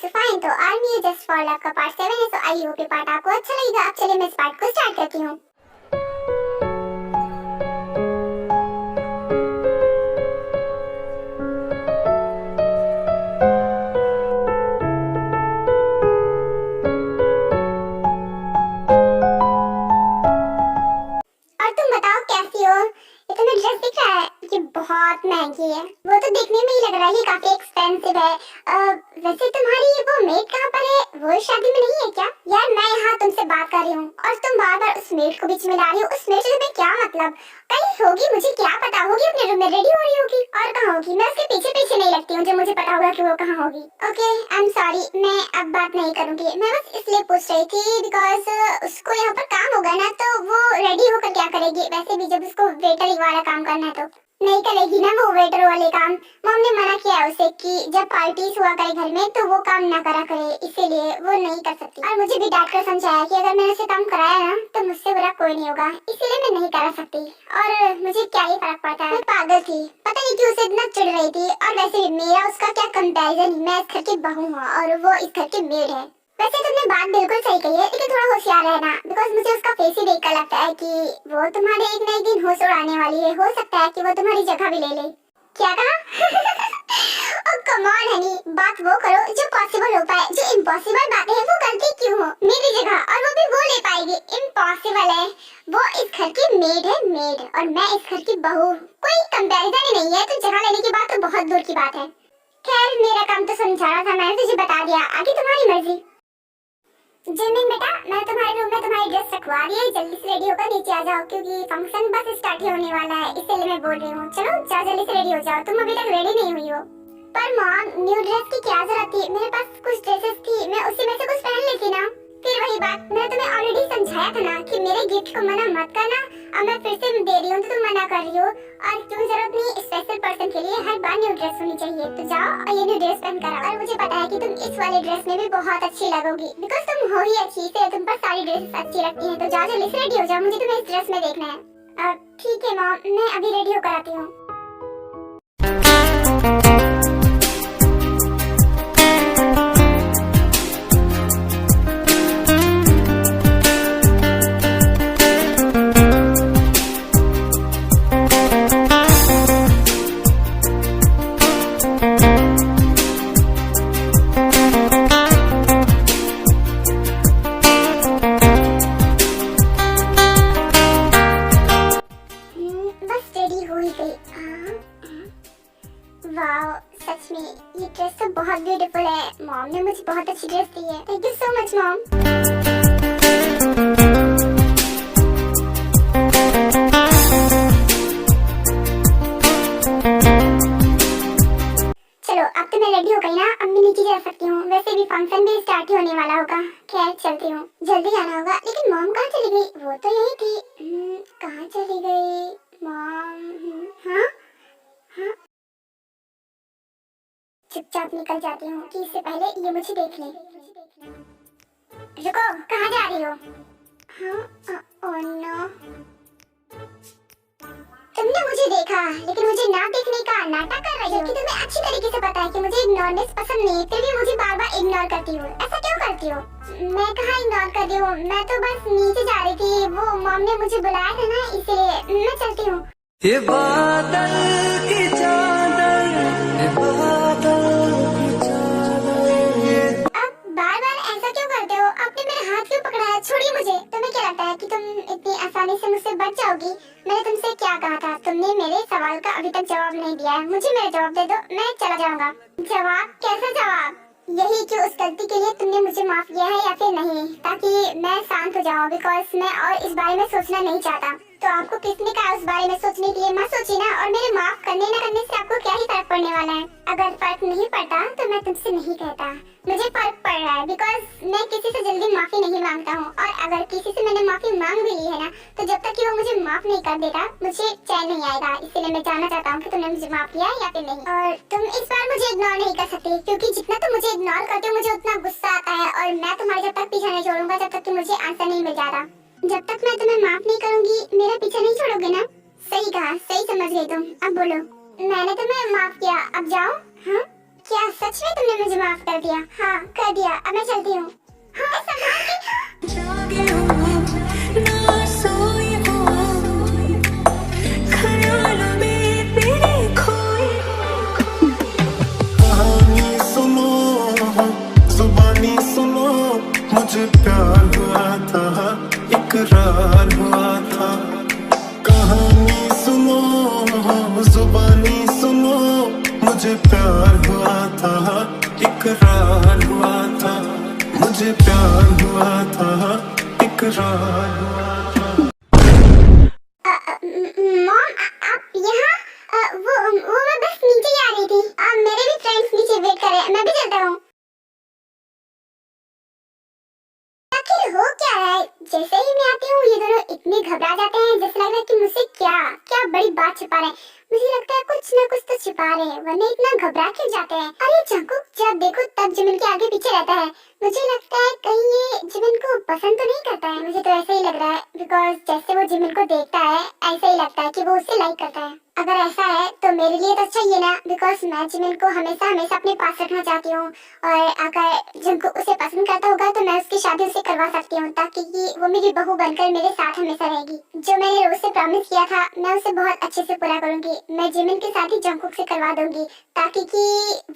So fine, तो army just for love का part 7 है, सो आई होप ये पार्ट आपको अच्छा लगेगा। अब चलिए मैं इस पार्ट को स्टार्ट करती हूँ। और तुम बताओ कैसी हो? ये तुम्हें ड्रेस दिख रहा है, ये बहुत महंगी है। वो तो देखने में ही लग रहा है कि काफी एक्सपेंसिव है। वैसे तुम्हारी वो मेड कहाँ पर है? वो शादी में नहीं है क्या? यार मैं यहाँ तुमसे बात कर रही हूँ और तुम बार बार उस मेड को बीच में ला रही हो। उस मेड से तुम्हें क्या मतलब? कहीं होगी, मुझे क्या पता, होगी अपने रूम में रेडी हो रही होगी। और कहाँ होगी? मैं उसके पीछे पीछे नहीं लगती हूँ जो मुझे पता होगा कि वो कहाँ होगी। ओके आई एम सॉरी, मैं अब बात नहीं करूँगी। मैं बस इसलिए पूछ रही थी बिकॉज उसको यहाँ पर काम होगा ना, तो वो रेडी होकर क्या करेगी? वैसे भी जब उसको वेटर वाला काम करना है तो नहीं करेगी ना वो वेटर वाले काम। मम्मी ने मना किया है उसे कि जब पार्टीज हुआ करे घर में तो वो काम ना करा करे, इसीलिए वो नहीं कर सकती। और मुझे भी डांट कर समझाया कि अगर मैंने उसे काम कराया ना तो मुझसे बुरा कोई नहीं होगा, इसीलिए मैं नहीं करा सकती। और मुझे क्या ही फर्क पड़ता है, मैं पागल थी, पता नहीं क्यों उसे इतना चिढ़ रही थी। और वैसे भी मेरा उसका क्या कंपैरिजन, मैं इस घर की बहू हूँ और वो इस घर की मेड है। वैसे तुमने बात बिल्कुल सही कही है, लेकिन थोड़ा होशियार रहना, बिकॉज मुझे उसका फेस ही देखकर लगता है कि वो तुम्हारे एक ना एक दिन होश उड़ाने वाली है। हो सकता है कि वो तुम्हारी जगह भी ले ले। क्या कहा? ओह कम ऑन हनी, बात वो करो जो पॉसिबल हो पाए। जो इम्पॉसिबल बातें हैं वो करती क्यों हो मेरी जगह? और वो भी वो ले पाएगी? इम्पॉसिबल है। वो इस घर की मेड है, मेड, और मैं इस घर की बहू। कोई कंपैरिजन ही नहीं है, तो जगह लेने की बात तो बहुत दूर की बात है। खैर मेरा काम तो समझाना था, मैंने तुझे बता दिया, आगे तुम्हारी मर्जी। जिमिन बेटा, मैं तुम्हारे रूम में तुम्हारी ड्रेस रखवा दी है, जल्दी से रेडी होकर नीचे आ जाओ क्योंकि फंक्शन बस स्टार्ट ही होने वाला है, इसलिए मैं बोल रही हूँ। चलो जाओ जल्दी से रेडी हो जाओ, तुम अभी तक रेडी नहीं हुई हो। पर मॉम न्यू ड्रेस की क्या जरूरत थी? मेरे पास कुछ ड्रेसेस थी, मैं उसी में से कुछ पहन लेती ना। फिर वही बात, मैंने तुम्हें ऑलरेडी समझाया था ना कि मेरे गिफ्ट को मना मत करना। अब मैं फिर से दे रही हूँ तो तुम मना कर रही हो। और क्यों जरूरत नहीं, स्पेशल पर्सन के लिए हर बार न्यू ड्रेस होनी चाहिए। तो जाओ और ये न्यू ड्रेस पहन कर आओ। और मुझे पता है कि तुम इस वाले ड्रेस में भी बहुत अच्छी लगोगी, बिकॉज तुम हो ही अच्छी, से तुम पर सारी ड्रेसेस अच्छी लगती हैं। तो जाओ जल्दी से रेडी हो जाओ, मुझे तुम्हें इस ड्रेस में देखना है। ठीक है मॉम, मैं अभी रेडी होकर आती हूँ। वाओ, सच में ये ड्रेस तो बहुत ब्यूटीफुल है। मॉम ने मुझे बहुत अच्छी ड्रेस दी है। Thank you so much mom. चलो अब तो मैं रेडी हो गई ना, अब मैं नीचे जा सकती हूँ। वैसे भी फंक्शन भी स्टार्ट ही होने वाला होगा। खैर चलती हूँ, जल्दी जाना होगा। लेकिन मॉम कहाँ चली गई? वो तो यही थी। कहाँ चली गई मॉम? हाँ हाँ, चुपचाप निकल जाती हूँ कि इससे पहले ये मुझे देख ले। रुको, कहाँ जा रही हो? हाँ, ओह नो, तुमने मुझे देखा लेकिन मुझे ना देखने का नाटक कर रही हो कि तुम्हें अच्छी तरीके से पता है कि मुझे इग्नोरनेस पसंद नहीं, फिर भी मुझे बार बार इग्नोर करती हो। ऐसा क्यों करती हो? मैं कहाँ इग्नोर कर रही हूँ, मैं तो बस नीचे जा रही थी। वो मॉम ने मुझे बुलाया था ना, इसलिए मैं चलती हूँ। ये बादल की चादर, ये बादल की चादर। अब बार बार ऐसा क्यों करते हो? आपने मेरे हाथ क्यों पकड़ा है? छोड़िए मुझे। तुम्हें क्या लगता है कि तुम इतनी आसानी से मुझसे बच जाओगी? मैंने तुमसे क्या कहा था? तुमने मेरे सवाल का अभी तक जवाब नहीं दिया है। मुझे मेरा जवाब दे दो, मैं चला जाऊंगा। जवाब? कैसा जवाब? यही कि उस गलती के लिए तुमने मुझे माफ किया है या फिर नहीं, ताकि मैं शांत हो जाऊं, बिकॉज मैं और इस बारे में सोचना नहीं चाहता। तो आपको किसने कहा उस बारे में सोचने के लिए? मत सोचिए ना। और मेरे माफ करने न करने से आपको क्या ही फर्क पड़ने वाला है? अगर फर्क नहीं पड़ता तो मैं तुमसे नहीं कहता। मुझे फर्क पड़ रहा है, बिकॉज मैं किसी से जल्दी माफी नहीं मांगता हूँ। और अगर किसी से मैंने माफी मांग भी ली है ना, तो जब तक कि वो मुझे माफ नहीं कर देता मुझे चैन नहीं आएगा। इसलिए मैं जानना चाहता हूँ कि तुमने मुझे माफ किया या फिर नहीं। और तुम इस बार मुझे इग्नोर नहीं कर सकती, क्योंकि जितना तुम मुझे इग्नोर करते हो मुझे उतना गुस्सा आता है। और मैं तुम्हारे जब तक पीछा नहीं छोड़ूंगा जब तक कि मुझे आंसर नहीं मिल जाता। जब तक मैं तुम्हें माफ नहीं करूंगी मेरा पीछा नहीं छोड़ोगे ना? सही कहा, सही समझ गई तुम। अब बोलो। मैंने तुम्हें माफ किया, अब जाओ। हाँ क्या सच में तुमने मुझे माफ कर दिया? हाँ कर दिया, अब मैं चलती हूँ। हाँ संभाल के। जागे हो ना सोए हो, ख्यालों में तेरे खोए हो। कहानी सुनो, जुबानी सुनो, मुझे प्यार हुआ था, इकरार हुआ था। कहानी सुनो, जुबानी सुनो, मुझे प्यार हुआ था, इकरार हुआ था। मुझे प्यार हुआ था, इकरार हुआ था। मॉम आप यहाँ? वो मैं बस नीचे ही आ रही थी। मेरे भी फ्रेंड्स नीचे वेट कर रहे हैं, मैं भी चलता हूँ। आखिर हो क्या रहा है? जैसे ही मैं आती हूँ ये दोनों इतने घबरा जाते हैं, जैसे लग रहा है कि मुझसे क्या क्या बड़ी बात छिपा रहे हैं। मुझे लगता है कुछ ना कुछ तो छिपा रहे हैं, वरना इतना घबरा क्यों जाते हैं? अरे जंकुक जब देखो तब जिमिन के आगे पीछे रहता है। मुझे लगता है कहीं ये जिमिन को पसंद तो नहीं करता है। मुझे तो ऐसा ही लग रहा है, बिकॉज जैसे वो जिमिन को देखता है ऐसा ही लगता है कि वो उसे लाइक करता है। अगर ऐसा है तो मेरे लिए तो अच्छा ही है ना, बिकॉज मैं जिमिन को हमेशा हमेशा अपने पास रखना चाहती हूँ। और अगर जंकुक उसे पसंद करता होगा तो मैं उसकी शादी उससे करवा सकती हूँ, ताकि कि वो मेरी बहू बनकर मेरे साथ हमेशा रहेगी। जो मैंने रोज से प्रॉमिस किया था मैं उसे बहुत अच्छे से पूरा करूंगी। मैं जिमिन के साथ ही जंकुक से करवा दूंगी, ताकि कि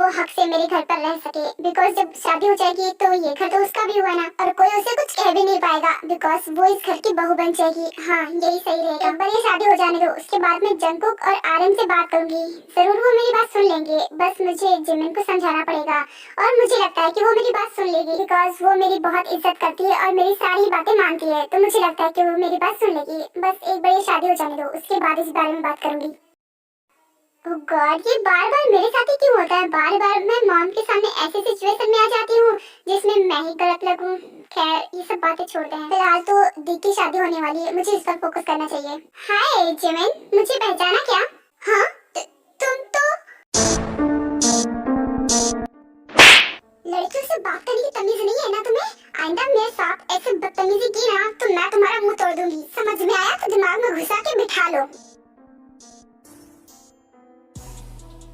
वो हक से मेरे घर पर रह सके। बिकॉज जब शादी हो जाएगी तो ये घर तो उसका भी हुआ ना, और कोई उसे कुछ कह भी नहीं पाएगा, बिकॉज वो इस घर की बहू बन जाएगी। हाँ यही सही रहेगा। पर ये शादी हो जाने दो, उसके बाद मैं जंकुक और आर्यन से बात करूंगी। जरूर वो मेरी बात सुन लेंगे, बस मुझे जिमिन को समझाना पड़ेगा। और मुझे लगता है कि वो मेरी बात सुन लेगी, बिकॉज वो मेरी बहुत इज्जत करती है और मेरी सारी बातें मानती है। तो मुझे लगता है कि वो मेरी बात सुन लेगी। बस एक बार ये शादी हो जाने दो, उसके बाद इस बारे में बात करूंगी। ओह गॉड, ये बार बार मेरे साथ ही क्यों होता है? बार बार मैं मॉम के सामने ऐसे सिचुएशन में आ जाती हूँ जिसमें मैं ही गलत लगूं। खैर ये सब बातें छोड़ते हैं, फिलहाल तो दी की शादी होने वाली है, मुझे इस पर फोकस करना चाहिए। हाय जिमिन, मुझे पहचाना क्या? हाँ तुम तो लड़कियों से बात करने की तमीज नहीं है ना तुम्हें? आइंदा मेरे साथ ऐसे बदतमीजी की ना तो मैं तुम्हारा मुंह तोड़ दूंगी। समझ में आया? तो दिमाग में घुसा के बिठा लो।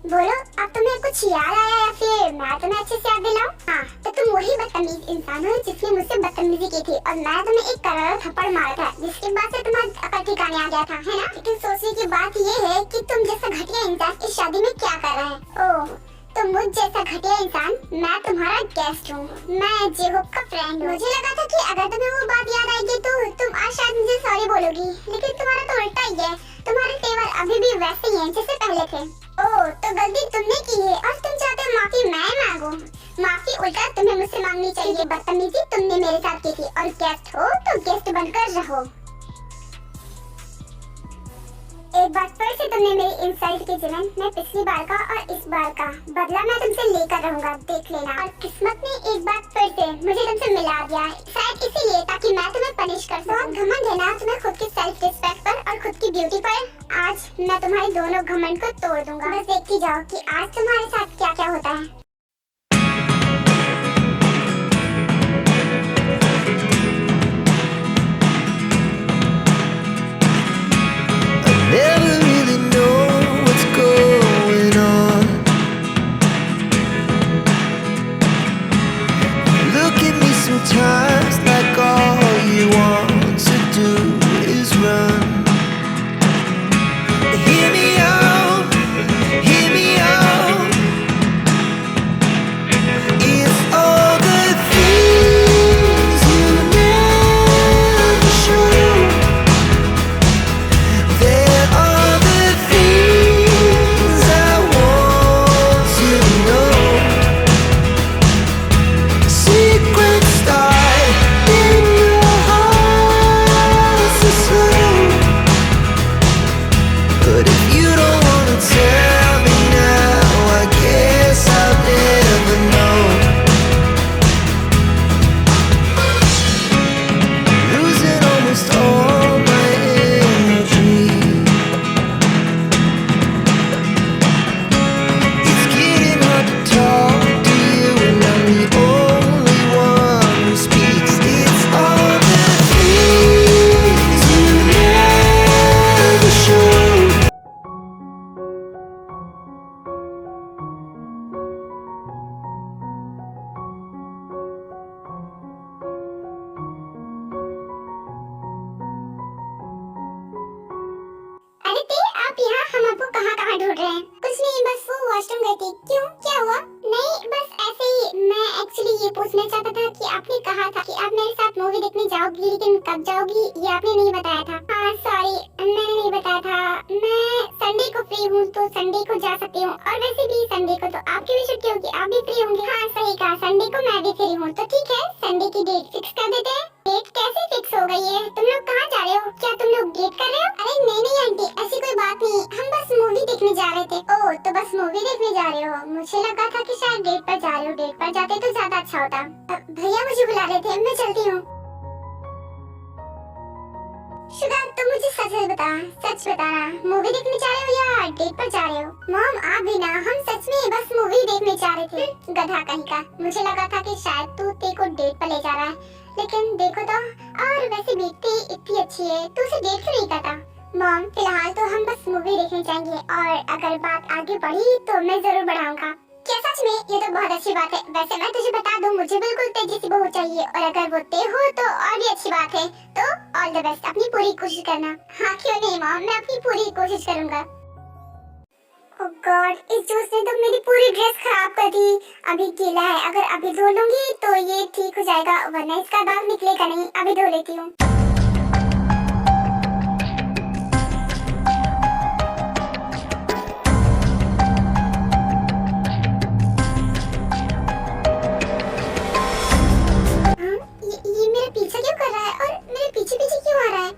बोलो, अब तुम्हें कुछ याद आया या फिर मैं तुम्हें अच्छे से याद दिलाऊं? हाँ, तो तुम वही बदतमीज इंसान हो जिसने मुझसे बदतमीजी की थी, और मैं तुम्हें एक करारा थप्पड़ मारा था, जिसके बाद से तुम्हारा अकल ठिकाने आ गया था, है ना? लेकिन सोचने की बात ये है कि तुम जैसा घटिया इंसान इस शादी में क्या कर रहे हैं? ओह, तो मुझ जैसा घटिया इंसान, मैं तुम्हारा गेस्ट हूँ, मैं जेहोब का फ्रेंड हूँ। मुझे लगा था कि अगर तुम्हें वो बात याद आएगी तो तुम आज शायद मुझे सॉरी बोलोगी, लेकिन तुम्हारा तो उल्टा ही है। तुम्हारे तेवर अभी भी वैसे ही हैं जैसे पहले थे। ओह, तो गलती तुमने की है और तुम चाहते हो माफी मैं मांगूं? माफी उल्टा तुम्हें मुझसे मांगनी चाहिए। बदतमीजी तुमने मेरे साथ की थी, और गेस्ट हो तो गेस्ट बनकर रहो। एक बार फिर से तुमने मेरी इंसल्ट की जिमिन। मैं पिछली बार का और इस बार का बदला मैं तुमसे लेकर रहूंगा, देख लेना। और किस्मत ने एक बार फिर से मुझे तुमसे मिला दिया, शायद इसीलिए ताकि मैं तुम्हें पनिश कर सकूं। बहुत घमंड है ना तुम्हें खुद की सेल्फ रिस्पेक्ट पर और खुद की ब्यूटी पर। आज मैं तुम्हारे दोनों घमंड को तोड़ दूंगा। बस देखती जाओ कि आज तुम्हारे साथ क्या क्या होता है। Never really know what's going on. Look at me sometimes like all you want to do is run. Hear me out, hear me out. It's all the things you never show. There are the things I want to know. Secret stars कहाँ कहाँ ढूंढ रहे हैं? कुछ नहीं, बस वो washroom गई थी। क्यों, क्या हुआ? नहीं, बस ऐसे ही। मैं एक्चुअली ये पूछना चाहता था कि आपने कहा था कि आप मेरे साथ मूवी देखने जाओगी, लेकिन कब जाओगी ये आपने नहीं बताया था। हाँ सॉरी, मैंने नहीं बताया था। मैं संडे को फ्री हूँ तो संडे को जा सकती हूँ, और वैसे भी संडे को तो आपकी भी छुट्टी होगी, आप भी फ्री होंगे। हाँ सही कहा, संडे को मैं भी फ्री हूँ। तो ठीक है, संडे की डेट फिक्स कर देते हैं। डेट कैसे फिक्स हो गई है? तुम लोग कहाँ जा रहे हो? क्या तुम लोग डेट कर रहे हो? अरे नहीं आंटी, ऐसी कोई बात नहीं, हम बस मूवी देखने जा रहे थे। ओह, तो बस मूवी देखने जा रहे हो? मुझे लगा था कि शायद डेट पर जा रहे हो। डेट पर जाते तो ज्यादा अच्छा होता। भैया मुझे बुला रहे थे, मैं चलती हूँ। शुदा, तुम मुझे सच बताना, मूवी देखने जा रहे हो या डेट पर जा रहे हो? मॉम आप भी ना, हम सच में बस मूवी देखने जा रहे थे। गधा कहीं का, मुझे लगा था कि शायद तू तेरे को डेट पर ले जा रहा है, लेकिन देखो तो, और वैसे भी इतनी अच्छी है, तू उसे डेट क्यों नहीं करता? मॉम फिलहाल तो हम बस मूवी देखने जाएंगे, और अगर बात आगे बढ़ी तो मैं जरूर बढ़ाऊंगा। क्या सच में? ये तो बहुत अच्छी बात है। वैसे मैं तुझे बता दूं, मुझे बिल्कुल तेजी सी बहू चाहिए, और अगर वो ते हो तो और भी अच्छी बात है। तो ऑल द बेस्ट, अपनी पूरी कोशिश करना। हाँ क्यों नहीं मॉम, मैं अपनी पूरी कोशिश करूंगा। ओह गॉड, इस जूस ने तो मेरी पूरी ड्रेस खराब कर दी। अभी गीला है, अगर अभी धो लूंगी तो ये ठीक हो जाएगा, वरना इसका दाग निकलेगा नहीं। अभी धो लेती हूँ। ये मेरा पीछा क्यों कर रहा है, और मेरे पीछे क्यों आ रहा है?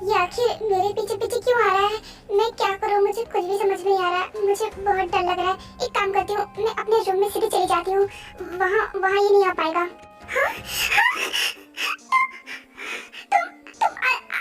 ये आखिर मेरे पीछे क्यों आ रहा है? मैं क्या करूं, मुझे कुछ भी समझ नहीं आ रहा। मुझे बहुत डर लग रहा है। एक काम करती हूँ, मैं अपने रूम में सीधे चली जाती हूँ। वहाँ ये नहीं आ पाएगा। हाँ? तुम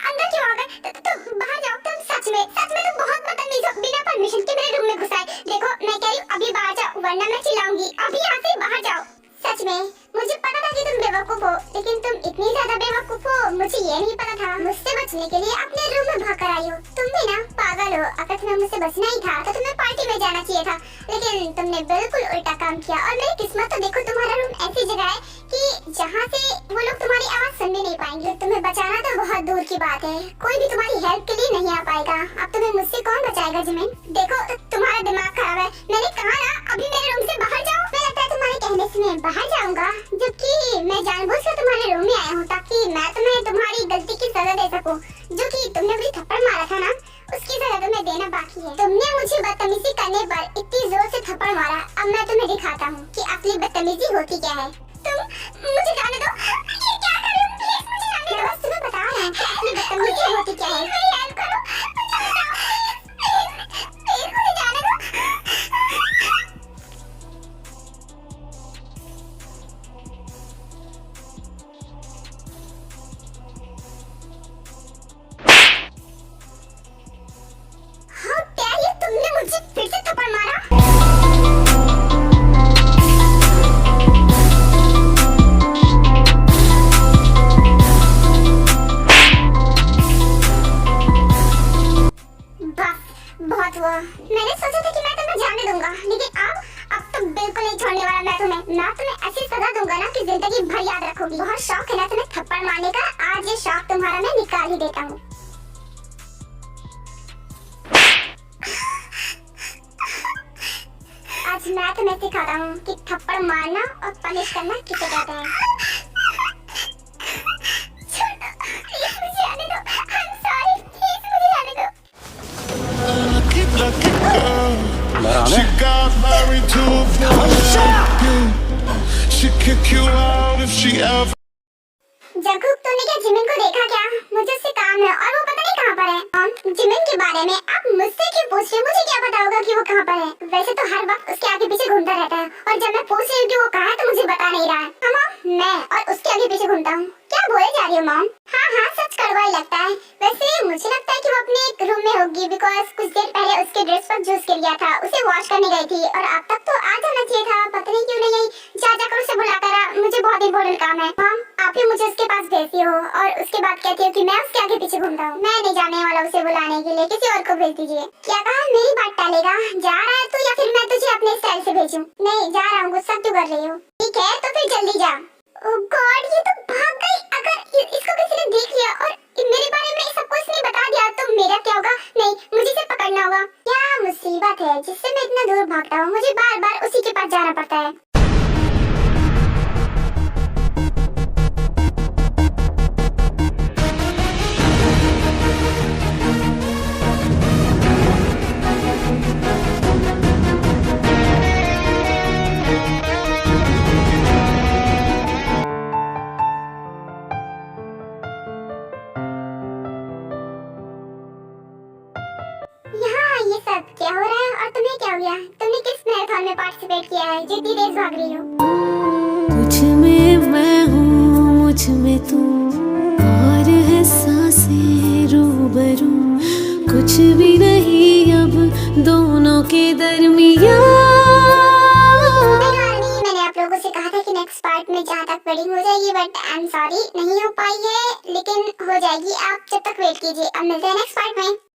अंदर क्यों आ गए? तुम बाहर जाओ। तुम सच में तुम बहुत बदतमीज हो। बिना परमिशन के मेरे रूम में घुस आए। देखो मैं कह रही हूँ, अभी बाहर जाओ, वरना मैं चिल्लाऊंगी। अभी यहाँ से बाहर जाओ। सच में मुझे पता था कि तुम बेवकूफ हो, लेकिन तुम इतनी ज्यादा बेवकूफ हो, मुझे ये नहीं पता था। मुझसे बचने के लिए अपने रूम में भाग कर आई हो। तुम भी ना पागल हो। अगर तुम्हें मुझसे बचना ही था तो तुम्हें पार्टी में जाना चाहिए था, लेकिन तुमने बिल्कुल उल्टा काम किया। और मेरी किस्मत तो देखो, तुम्हारा रूम ऐसी जगह है कि जहाँ से वो लोग तुम्हारी आवाज सुन भी नहीं पाएंगे। तुम्हें बचाना तो बहुत दूर की बात है, कोई भी तुम्हारी हेल्प के लिए नहीं आ पाएगा। अब तुम्हें मुझसे कौन बचाएगा? जिमिन देखो, तुम्हारा दिमाग खराब है। मैंने कहा ना, अभी मेरे रूम से बाहर जाओ। मैं लगता है तुम्हारे कहने से मैं बाहर जाऊंगा, जबकि मैं जानबूझकर तुम्हारे रूम में आया हूँ ताकि मैं तुम्हें तुम्हारी गलती की सजा दे सकूं। जो कि तुमने मुझे थप्पड़ मारा था ना, उसकी सजा तुम्हें देना बाकी है। तुमने मुझे बदतमीजी करने पर इतनी जोर से थप्पड़ मारा। अब मैं तुम्हें दिखाता हूँ कि असली बदतमीजी होती क्या है। तुम मुझे जाने दो। ये क्या कर रहे हो? प्लीज मुझे जाने दो। बस तुम्हें बता रहा हूँ कि असली बदतमीजी होती क्या है। मेरी हेल्प करो, मुझे बताओ। प्लीज मुझे जाने दो। हाँ क्या ये तुमने मुझे फिर से थप्पड़ मारा? बहुत हुआ। मैंने सोचा था कि मैं तुम्हें जाने दूंगा, लेकिन अब तो बिल्कुल नहीं छोड़ने वाला मैं तुम्हें ऐसी सजा दूंगा ना कि जिंदगी भर याद रखोगी। बहुत शौक है ना तुम्हें थप्पड़ मारने का, आज ये शौक तुम्हारा मैं निकाल ही देता हूँ। आज मैं तुम्हें सिखाता हूँ कि थप्पड़ मारना और पनिश करना किसे कहते हैं। प्लीज मुझे जाने दो। I'm sorry, प्लीज मुझे जाने दो। Lucky girl, she got married to a boy. She'd kick you out if she ever. जगूक, तूने क्या जिमिन को देखा क्या? मुझे उससे काम है और वो पता नहीं कहाँ पर है। जिमिन के बारे में आप मुझसे क्यों पूछ रहे हो? मुझे क्या पता होगा कि वो कहाँ पर है? वैसे तो हर वक्त उसके आगे पीछे घूमता रहता है, और जब मैं पूछ रही हूँ कि वो कहाँ है तो मुझे बता नहीं रहा है। हाँ मॉम, मैं और उसके आगे पीछे घूमता हूँ। क्या बोले जा रही हो मॉम? हाँ सच कड़वा ही लगता है। वैसे मुझे लगता है कि वो अपने रूम में होगी, बिकॉज कुछ देर पहले उसके ड्रेस पर जूस गिर गया था, उसे वॉश करने गई थी, और अब तक तो आ जाना चाहिए था। पता नहीं क्यों नहीं आई। जाकर उसे बुलाता रहा। मुझे बहुत इंपॉर्टेंट काम है। मॉम आप ही मुझे उसके पास भेजती हो और उसके बाद कहती हो कि मैं उसके आगे पीछे घूमता हूँ। मैं नहीं जाने वाला उसे बुलाने के लिए, किसी और को भेज दीजिए। क्या कहा? मेरी बात टालेगा? जा रहा है तू, या फिर मैं तुझे अपने स्टाइल से भेजूं? नहीं जा रहा हूँ, गुस्सा क्यों कर रही हो? ठीक है तो फिर जल्दी जा। ओह गॉड, ये तो भाग गई। अगर इसको किसी ने देख लिया और मेरे बारे में सब कुछ नहीं बता दिया तो मेरा क्या होगा? नहीं, मुझे इसे पकड़ना होगा। क्या मुसीबत है जिससे मैं इतना दूर भागता हूँ, मुझे बार बार उसी के पास जाना पड़ता है। यहाँ ये सब क्या हो रहा है और तुम्हें क्या हो गया? तुमने किस मैराथन में पार्टिसिपेट किया है जो इतनी तेज भाग रही हो? तुझ में मैं हूँ, मुझ में तू, और है सांसें रूबरू, कुछ भी नहीं अब दोनों के दरमियाँ। मैंने आप लोगों से कहा था कि नेक्स्ट पार्ट में जहाँ तक वेडिंग हो जाएगी, बट आई एम सॉरी नहीं हो पाई है, लेकिन हो जाएगी। आप जब तक वेट कीजिए, अब मिलते हैं नेक्स्ट पार्ट में।